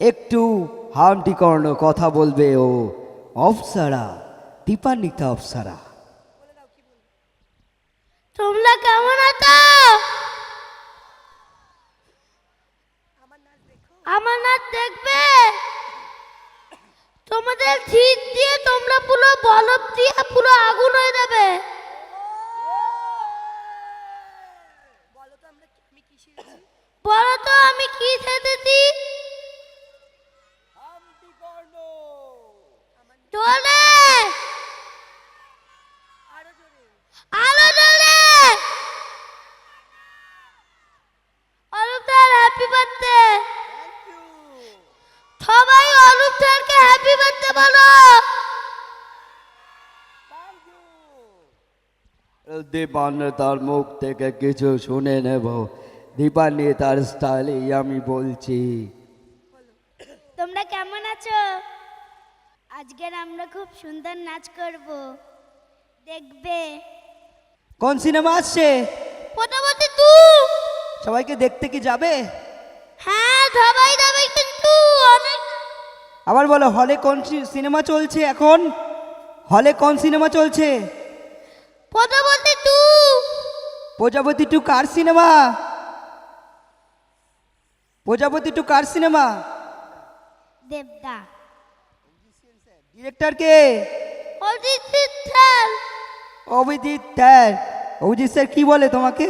একটু হামটি কর্ণ কথা বলবে ও অপ্সরা, দীপান্বিতা অপ্সরা। তোমরা কেমন আছো? আমার নাচ দেখবে? তোমাদের শীত দিয়ে তোমরা পুরো বরফ দিয়ে পুরো আগুন হয়ে যাবে। বলো তো আমি কি সেজেছি? জোরে, আরো জোরে। Arup sir happy birthday. সবাই অরূপ স্যারকে হ্যাপি বার্থডে বলো। দীপান্বিতার মুখ থেকে কিছু শুনে নেব। দীপান্বিতার স্টাইলেই আমি বলছি। তোমরা কেমন আছো? আজকের আমরা খুব সুন্দর নাচ করব, দেখবে। কোন সিনেমা আসছে? প্রথমত তু। সবাইকে দেখতে কি যাবে? হ্যাঁ সবাই যাবে, কিন্তু অনেক। আবার বলো, হলে কোন সিনেমা চলছে এখন? হলে কোন সিনেমা চলছে? প্রথমত তু। প্রজাপতি টু কার সিনেমা? প্রজাপতি টু কার সিনেমা? দেবদা। ডিরেক্টর কে? Ajit sir. Abhijit sir. Abhijit sir কি বলে তোমাকে?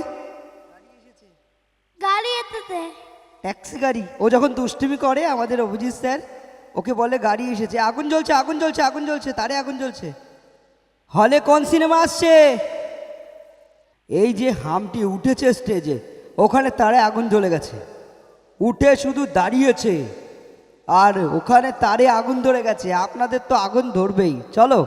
গাড়ি এসেছে। ট্যাক্সি গাড়ি। ও যখন দুষ্টুমি করে আমাদের অভিজিৎ স্যার, ওকে বলে গাড়ি এসেছে। আগুন জ্বলছে, আগুন জ্বলছে, আগুন জ্বলছে, তারে আগুন জ্বলছে। হলে কোন সিনেমা আসছে? এই যে হামটি উঠেছে স্টেজে, ওখানে তারে আগুন জ্বলে গেছে। উঠে শুধু দাঁড়িয়েছে, আর ওখানে তারে আগুন ধরে গেছে। আপনাদের তো আগুন ধরবেই। চলো।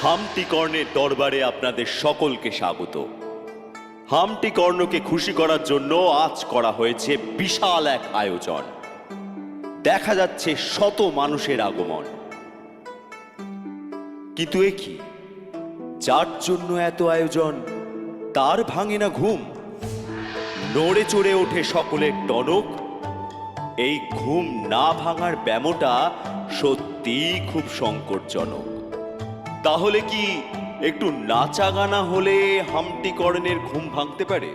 হামটি কর্ণের দরবারে আপনাদের সকলকে স্বাগত। হামটি কর্ণকে খুশি করার জন্য আজ করা হয়েছে বিশাল এক আয়োজন। দেখা যাচ্ছে শত মানুষের আগমন। কিন্তু এ কি, যার জন্য এত আয়োজন তার ভাঙে না ঘুম, নড়ে চড়ে ওঠে সকলের টনক। এই ঘুম না ভাঙার ব্যামোটা সত্যিই খুব সংকটজনক। তাহলে কি একটু নাচা গানা হলে হামটি কর্ণের ঘুম ভাঙতে পারে?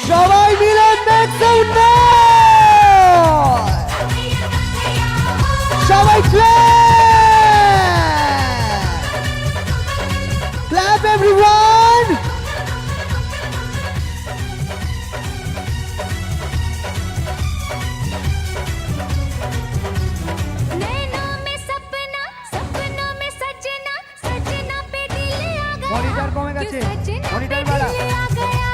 সবাই মিলে সবাই clap everyone. नैनों में सपना, सपनों में सजना, सजना पे दिल आ गया। মনিটর কমে গেছে, सजना মনিটর पे বাড়া। दिल आ गया।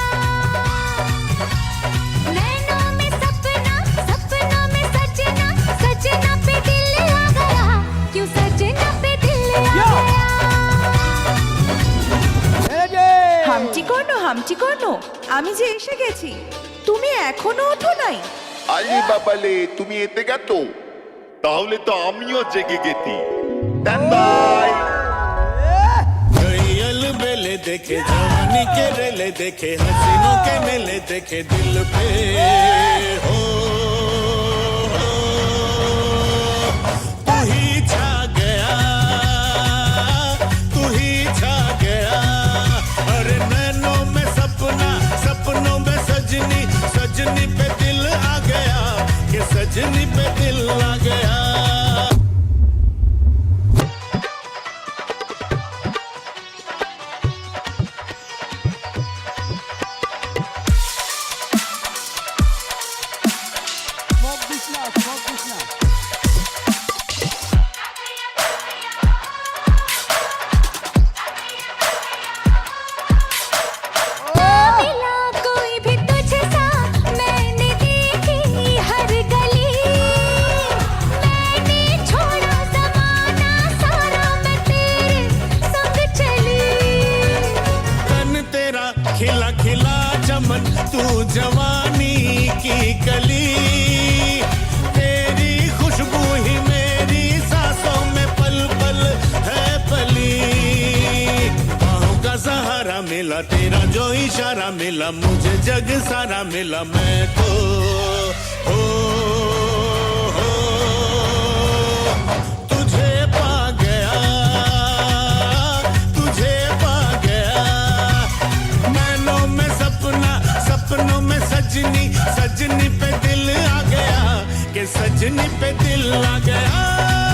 नैनों में सपना, सपनों में सजना, सजना पे दिल आ गया। क्यों सजना पे दिल आ Yo! गया। হামটি কর্ণ, আমি যে এসে গেছি, তুমি এখনো ওঠো নাই? আরে বাবালে, তুমি এতে গেছো? তাহলে তো আমিও জেগে গেছি। বাই। बेले देखे जवानी के रेले देखे हसीनों के मेले देखे दिल पे हो तू ही छा गया, तू ही छा गया। अरे नैनों में सपना, सपनों में सजनी, सजनी पे दिल आ गया, कि सजनी पे दिल आ गया। मिला कोई भी तुझसा, मैंने देखी हर गली। मैंने छोड़ा ज़माना सारा, मैं तेरे संग चली। तन तेरा खिला खिला चमन, तू जवानी की कली। मिला तेरा जो इशारा मिला मुझे जग सारा मिला मैं तो हो तुझे पा गया तुझे पा गया नैनों में सपना सपनों में सजनी सजनी पे दिल आ गया कि सजनी पे दिल आ गया